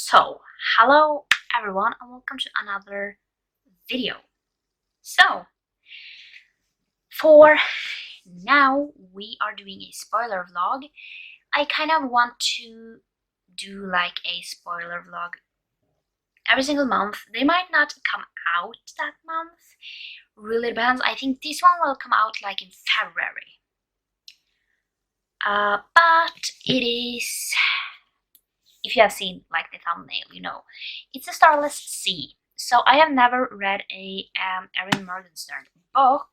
So, hello everyone and welcome to another video. So, for now we are doing a spoiler vlog. I kind of want to do like a spoiler vlog every single month. They might not come out that month, really depends. I think this one will come out like in February. But it is, if you have seen like the thumbnail, you know, it's a Starless Sea. So I have never read a Erin Morgenstern book,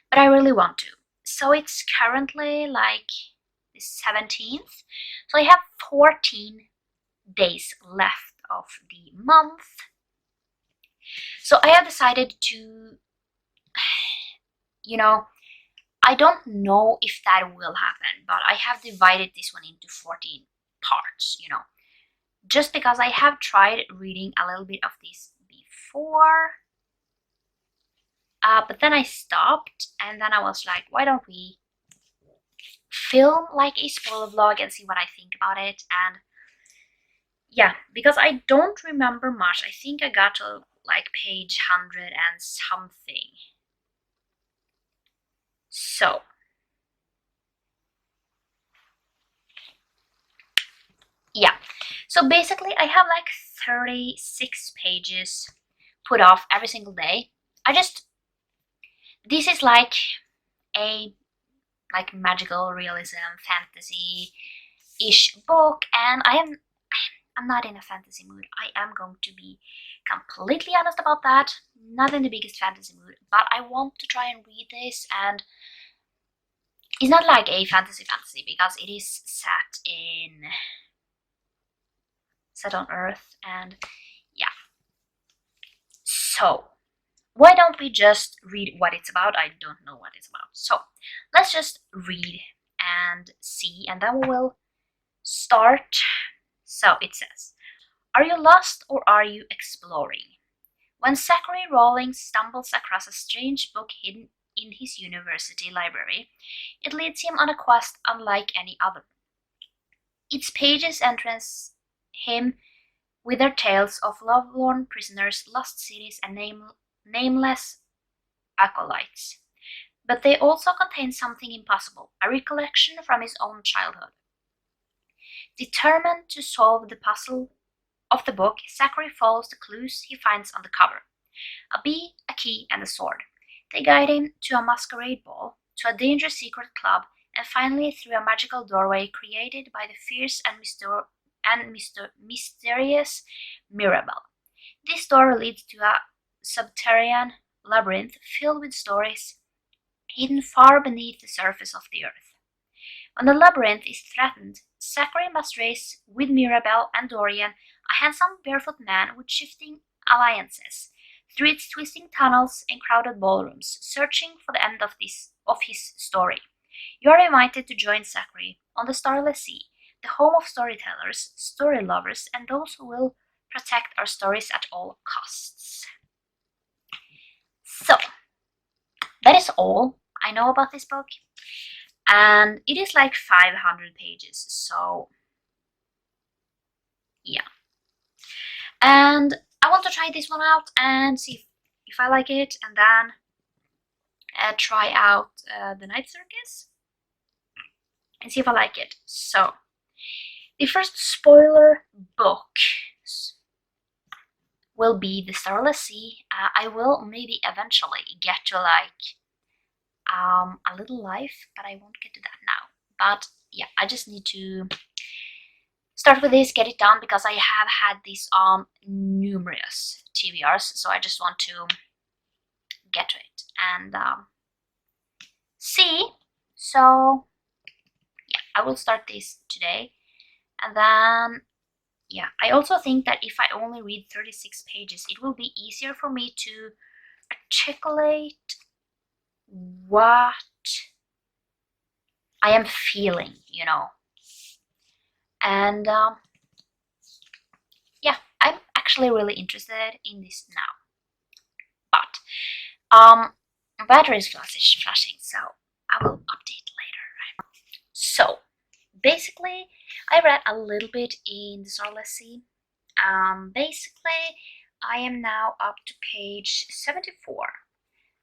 but I really want to. So it's currently like the 17th, so I have 14 days left of the month. So I have decided to, you know, I don't know if that will happen, but I have divided this one into 14 parts, you know, just because I have tried reading a little bit of this before, but then I stopped, and then I was like, why don't we film like a spoiler vlog and see what I think about it. And yeah, because I don't remember much. I think I got to like page 100 and something. So yeah, so basically I have like 36 pages put off every single day. This is like a magical realism fantasy-ish book, and I'm not in a fantasy mood. I am going to be completely honest about that. Not in the biggest fantasy mood, but I want to try and read this, and it's not like a fantasy because it is set on Earth, and yeah. So why don't we just read what it's about? I don't know what it's about. So let's just read and see, and then we will start. So it says, are you lost or are you exploring? When Zachary Rawlings stumbles across a strange book hidden in his university library, it leads him on a quest unlike any other. Its pages entrance him with their tales of lovelorn prisoners, lost cities, and nameless acolytes. But they also contain something impossible, a recollection from his own childhood. Determined to solve the puzzle of the book, Zachary follows the clues he finds on the cover. A bee, a key, and a sword. They guide him to a masquerade ball, to a dangerous secret club, and finally through a magical doorway created by the fierce and mysterious Mirabelle. This door leads to a subterranean labyrinth filled with stories hidden far beneath the surface of the earth. When the labyrinth is threatened, Zachary must race with Mirabelle and Dorian, a handsome barefoot man with shifting alliances, through its twisting tunnels and crowded ballrooms, searching for the end of his story. You are invited to join Zachary on the Starless Sea, the home of storytellers, story lovers, and those who will protect our stories at all costs. So, that is all I know about this book, and it is like 500 pages, so yeah. And I want to try this one out and see if I like it, and then try out the Night Circus and see if I like it. So, the first spoiler book will be the Starless Sea. I will maybe eventually get to like a little life, but I won't get to that now. But yeah, I just need to start with this, get it done, because I have had this on numerous TBRs, so I just want to get to it and see. So yeah, I will start this today, and then yeah, I also think that if I only read 36 pages, it will be easier for me to articulate what I am feeling, you know. And yeah, I'm actually really interested in this now. But battery is flashing, so I will update later. So basically, I read a little bit in the Starless Sea. Basically, I am now up to page 74.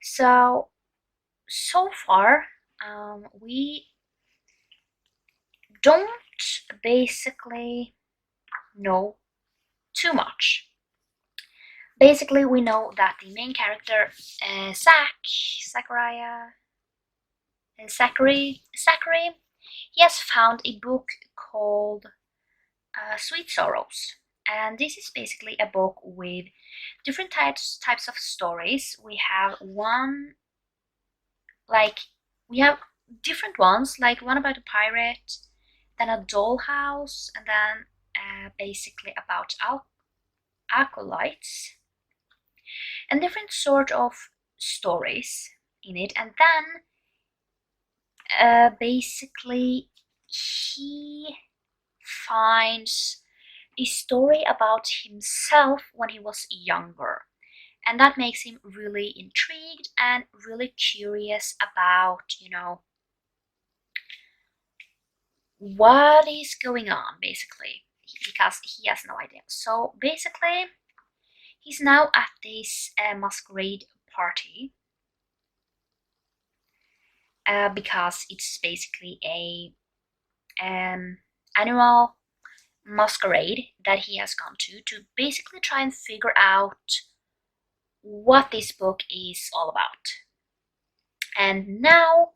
So far, we don't basically know too much. Basically, we know that the main character, Zachary, he has found a book called Sweet Sorrows, and this is basically a book with different types of stories. We have like we have different ones, like one about a pirate, then a dollhouse, and then basically about acolytes, and different sort of stories in it. And then basically he finds a story about himself when he was younger, and that makes him really intrigued and really curious about, what is going on, basically, because he has no idea. So basically, he's now at this masquerade party, because it's basically a annual masquerade that he has gone to basically try and figure out what this book is all about. And now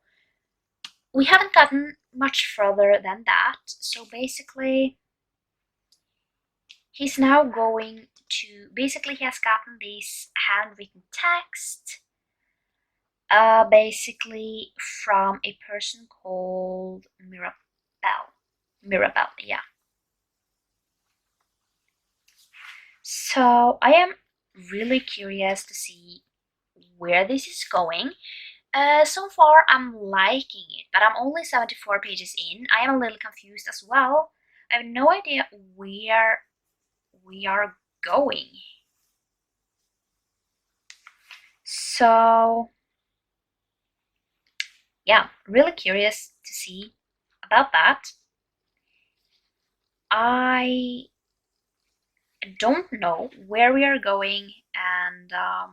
we haven't gotten much further than that, so basically he's now going to, basically he has gotten this handwritten text, basically from a person called Mirabelle, yeah. So I am really curious to see where this is going. So far I'm liking it, but I'm only 74 pages in. I am a little confused as well. I have no idea where we are going. So yeah, really curious to see about that. I don't know where we are going, and I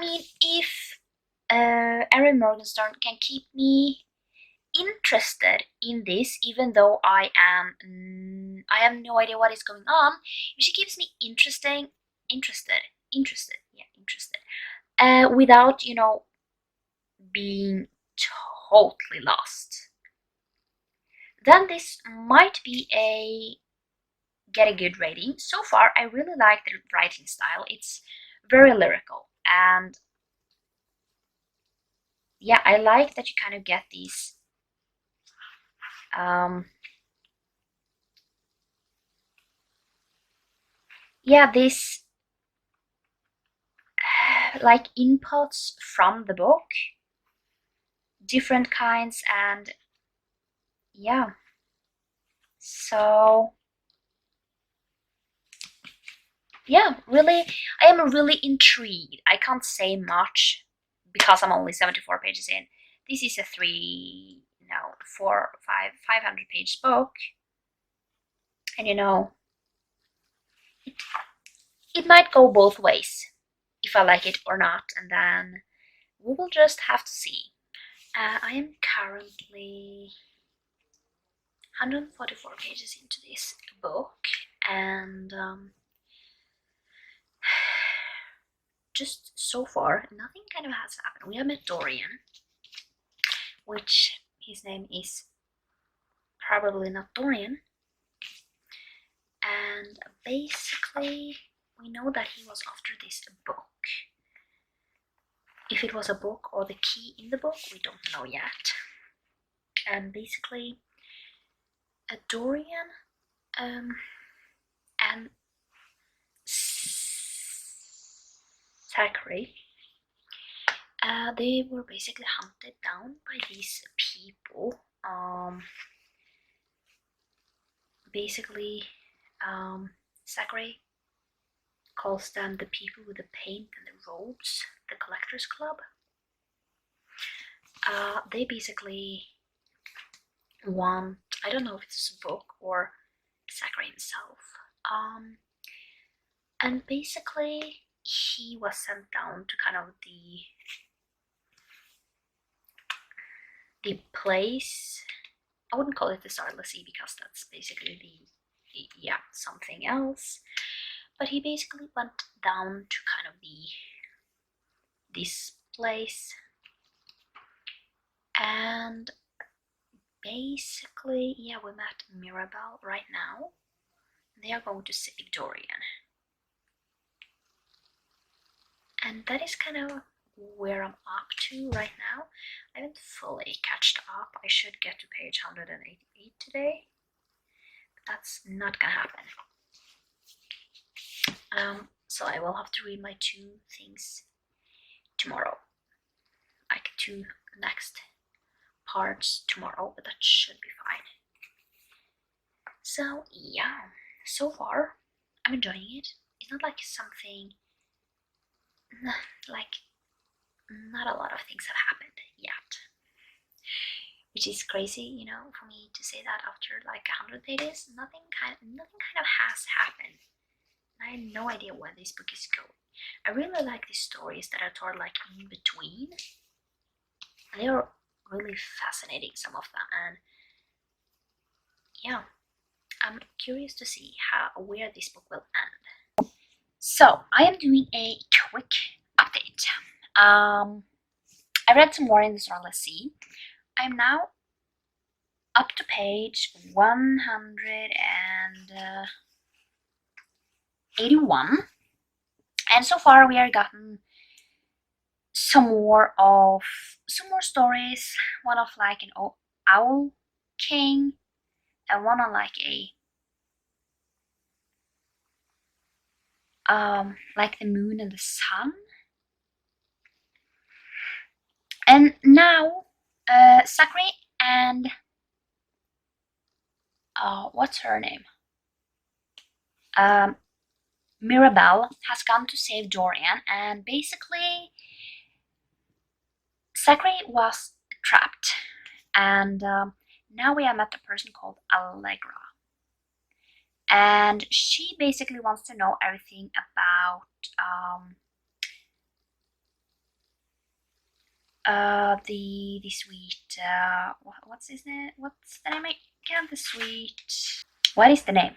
mean, if Erin Morgenstern can keep me interested in this, even though I have no idea what is going on, if she keeps me interested, without, being totally lost, then this might be get a good rating. So far, I really like the writing style. It's very lyrical, and yeah, I like that you kind of get these this like inputs from the book, different kinds, and yeah, so yeah, really, I am really intrigued. I can't say much because I'm only 74 pages in. This is a 500 page book, and it might go both ways if I like it or not, and then we will just have to see. I am currently 144 pages into this book, and just so far, nothing kind of has happened. We have met Dorian, which his name is probably not Dorian, and basically we know that he was after this book. If it was a book or the key in the book, we don't know yet. And basically, Dorian and Zachary, they were basically hunted down by these people. Basically, Zachary calls them the people with the paint and the robes, the collectors club. They basically want, I don't know if it's a book or Zachary himself. And basically he was sent down to kind of the place. I wouldn't call it the Starless Sea because that's basically yeah, something else. But he basically went down to kind of this place, and basically, yeah, we met Mirabelle right now. They are going to save Dorian, and that is kind of where I'm up to right now. I haven't fully catched up. I should get to page 188 today, but that's not gonna happen. So I will have to read my 2 things tomorrow, like 2 next parts tomorrow, but that should be fine. So yeah, so far I'm enjoying it. It's not like something, like, not a lot of things have happened yet, which is crazy, you know, for me to say that after like 100 pages. Nothing kind of has happened. I have no idea where this book is going. I really like the stories that are told like in between. They are really fascinating, some of them, and yeah, I'm curious to see where this book will end. So I am doing a quick update. I read some more in the Starless Sea. I'm now up to page 181, and so far we are gotten some more stories. One of like an owl king, and one on like like the moon and the sun. And now Sakri and what's her name, Mirabelle has gone to save Dorian, and basically Sakri was trapped, and now we have met a person called Allegra, and she basically wants to know everything about the sweet, what's his name? What's the name again? The sweet. What is the name?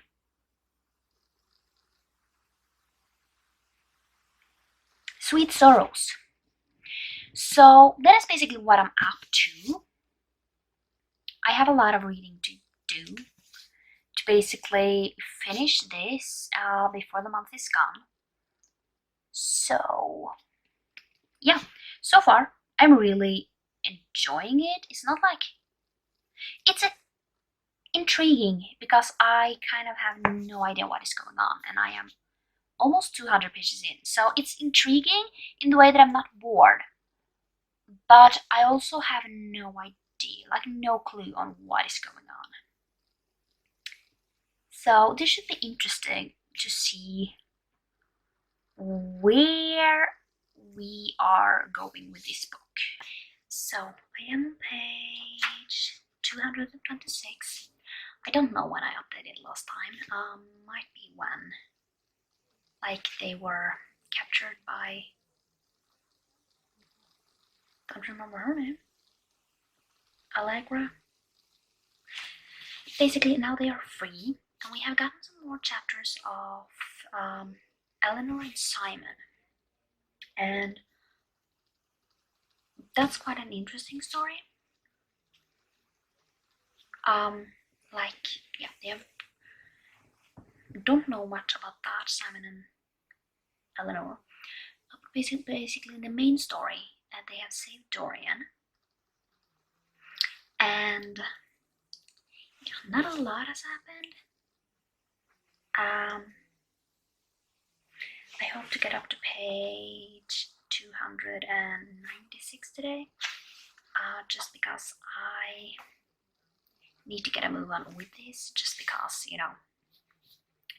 Sweet Sorrows. So that is basically what I'm up to. I have a lot of reading to do to basically finish this before the month is gone. So yeah, so far I'm really enjoying it. It's not like it's intriguing because I kind of have no idea what is going on, and I am almost 200 pages in. So it's intriguing in the way that I'm not bored, but I also have no idea, like no clue on what is going on. So this should be interesting to see where we are going with this book. So I am on page 226. I don't know when I updated last time. Might be when, like, they were captured by, don't remember her name, Allegra. Basically now they are free, and we have gotten some more chapters of Eleanor and Simon, and that's quite an interesting story. Like, yeah, they don't know much about that, Simon and Eleanor. Basically the main story that they have saved Dorian, and not a lot has happened. I hope to get up to page 296 today, just because I need to get a move on with this, just because, you know,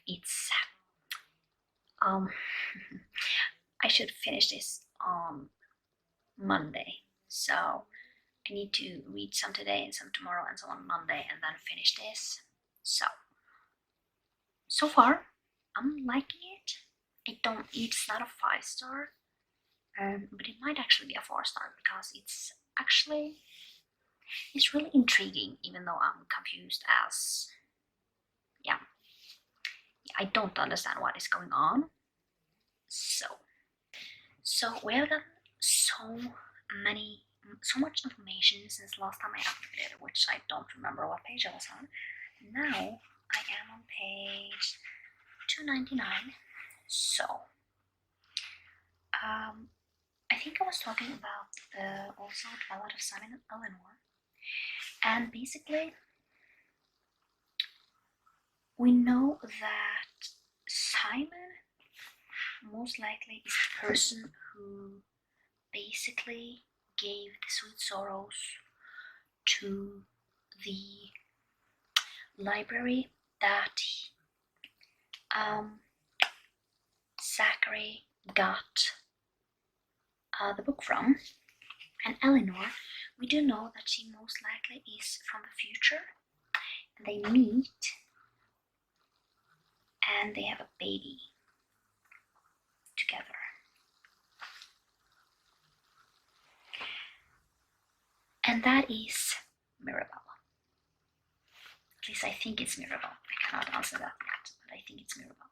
it's I should finish this on Monday, so I need to read some today and some tomorrow and some on Monday and then finish this. So far, I'm liking it. It's not a 5-star, but it might actually be a 4-star because it's really intriguing, even though I'm confused as, yeah, I don't understand what is going on. So we have gotten so much information since last time I updated, which I don't remember what page I was on. Now I am on page 299. So I think I was talking about the also Twilight of Simon and Eleanor, and basically we know that Simon most likely is the person who basically gave the sweet sorrows to the library that Zachary got the book from. And Eleanor, we do know that she most likely is from the future. And they meet and they have a baby together. And that is Mirabel. At least I think it's Mirabel. I cannot answer that yet, but I think it's Mirabel.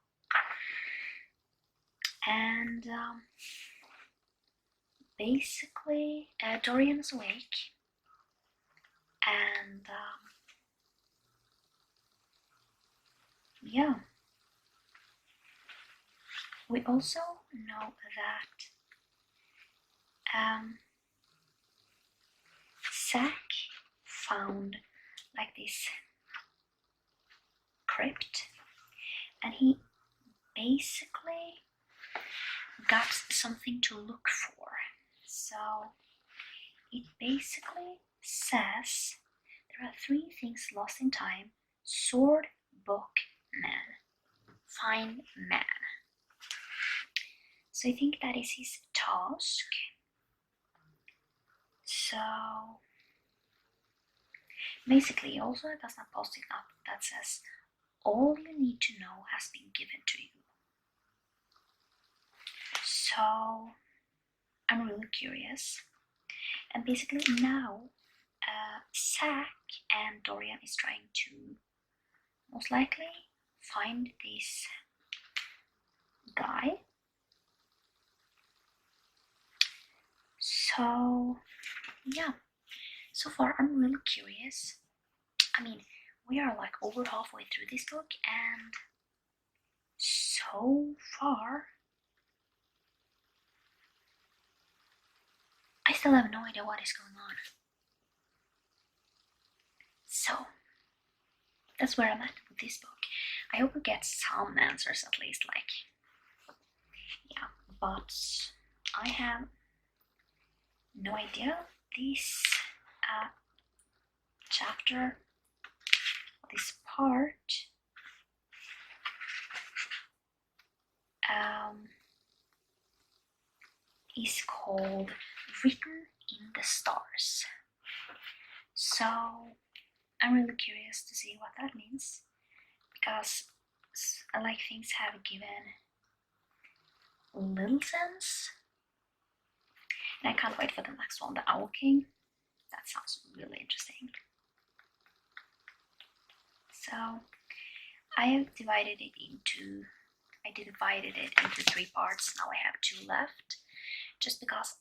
And basically, Dorian is awake, and yeah, we also know that Zach found like this crypt, and he basically got something to look for. So it basically says there are 3 things lost in time: sword, book, man. Find man. So I think that is his task. So basically, also does not post it up that says all you need to know has been given to you. So I'm really curious, and basically now Zach and Dorian is trying to most likely find this guy. So yeah, so far I'm really curious. I mean, we are like over halfway through this book, and so far I still have no idea what is going on. So that's where I'm at with this book. I hope we get some answers at least, like, yeah, but I have no idea. This chapter, this part, is called Written in the Stars. So I'm really curious to see what that means, because like things have given little sense. And I can't wait for the next one, the Owl King. That sounds really interesting. So I divided it into 3 parts. Now I have 2 left, just because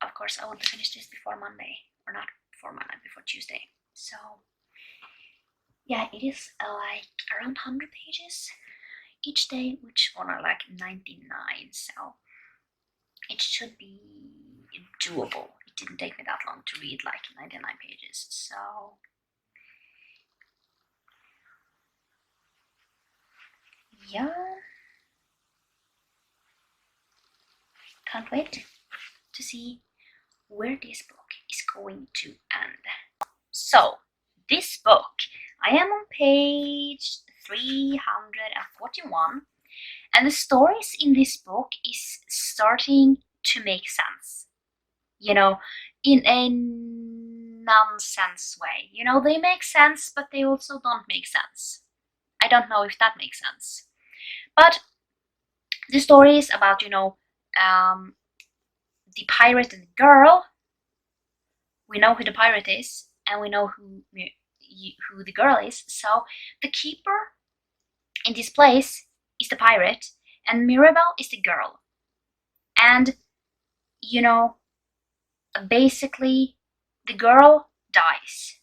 of course I want to finish this before Monday, or not before Monday, before Tuesday. So yeah, it is like around 100 pages each day, which are like 99, so it should be doable. It didn't take me that long to read like 99 pages, so yeah, can't wait to see where this book is going to end. So this book, I am on page 341, and the stories in this book is starting to make sense, you know, in a nonsense way. You know, they make sense, but they also don't make sense. I don't know if that makes sense. But the story is about, the pirate and the girl. We know who the pirate is, and we know who the girl is. So the keeper in this place is the pirate, and Mirabelle is the girl. And you know, basically, the girl dies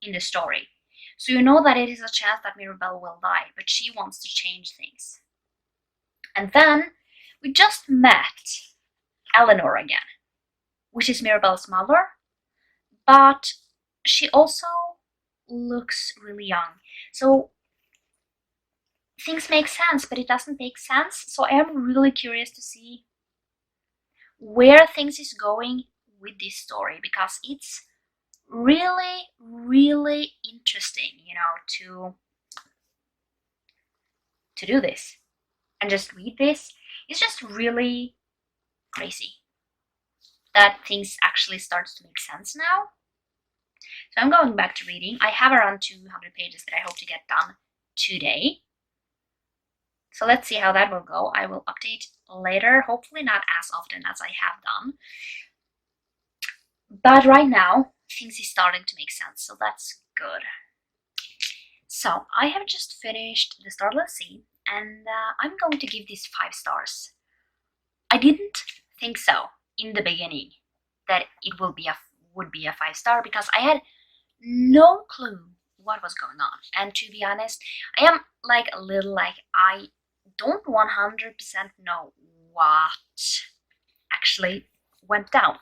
in the story. So you know that it is a chance that Mirabelle will die, but she wants to change things. And then we just met Eleanor again, which is Mirabelle's mother, but she also looks really young. So things make sense, but it doesn't make sense. So I am really curious to see where things is going with this story, because it's really, really interesting, to do this and just read this. It's just really crazy that things actually starts to make sense now. So I'm going back to reading. I have around 200 pages that I hope to get done today. So let's see how that will go. I will update later, hopefully not as often as I have done. But right now, things is starting to make sense, so that's good. So I have just finished the Starless Sea, and I'm going to give this 5 stars. I didn't think so in the beginning that it would be a 5 star, because I had no clue what was going on. And to be honest, I am like a little like, I don't 100% know what actually went down.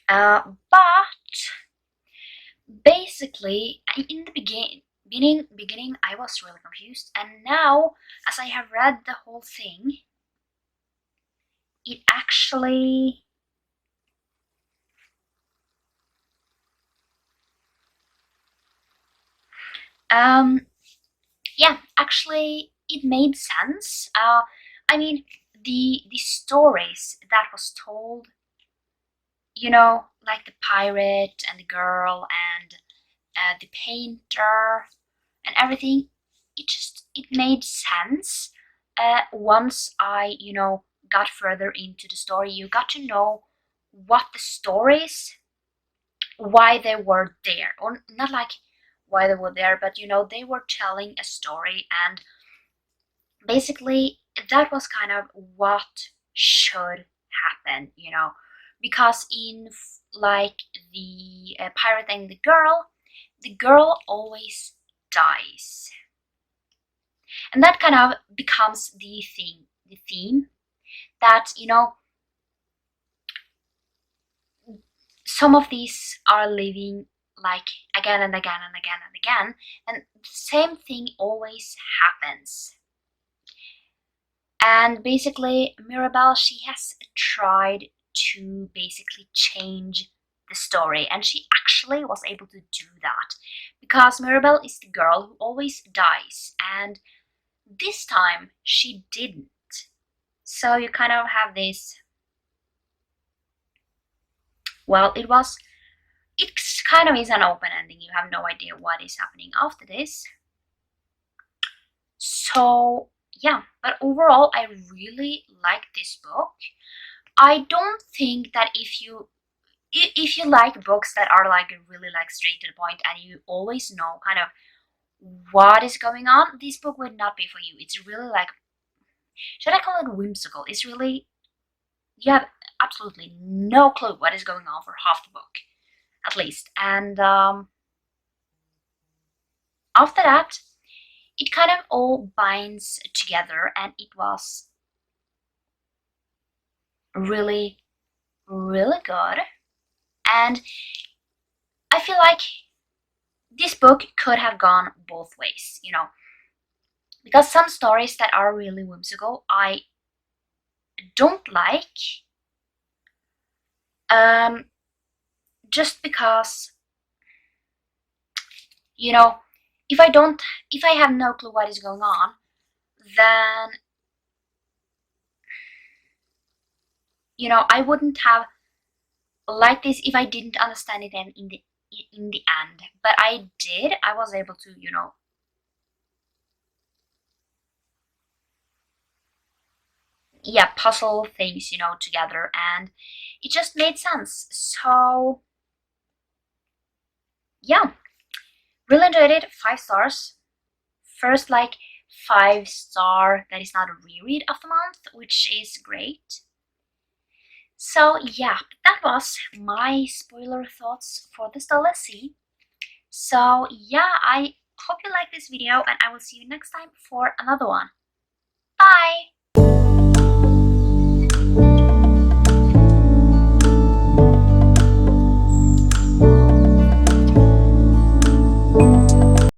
But basically, in the beginning, I was really confused, and now, as I have read the whole thing, it actually yeah, actually it made sense. I mean, the stories that was told, like the pirate and the girl and the painter and everything, it made sense. Once I got further into the story, you got to know what the stories, why they were there, or not like why they were there, but they were telling a story, and basically that was kind of what should happen, because in like the pirate and the girl always dies, and that kind of becomes the theme that some of these are living like again and again and again and again, and the same thing always happens. And basically, Mirabelle, she has tried to basically change the story, and she actually was able to do that, because Mirabelle is the girl who always dies, and this time she didn't. So you kind of have this, well, it kind of is an open ending. You have no idea what is happening after this. So yeah, but overall I really like this book. I don't think that if you like books that are like really like straight to the point and you always know kind of what is going on, this book would not be for you. It's really like, should I call it whimsical? It's really, you have absolutely no clue what is going on for half the book, at least. And after that, it kind of all binds together, and it was really, really good. And I feel like this book could have gone both ways, because some stories that are really whimsical I don't like, just because, if I have no clue what is going on, then I wouldn't have like this if I didn't understand it then in the end, but I did. I was able to, you know, yeah, puzzle things, you know, together, and it just made sense. So yeah, really enjoyed it. 5 stars. First, like 5 star that is not a reread of the month, which is great. So yeah, that was my spoiler thoughts for the Starless Sea. So yeah, I hope you like this video, and I will see you next time for another one.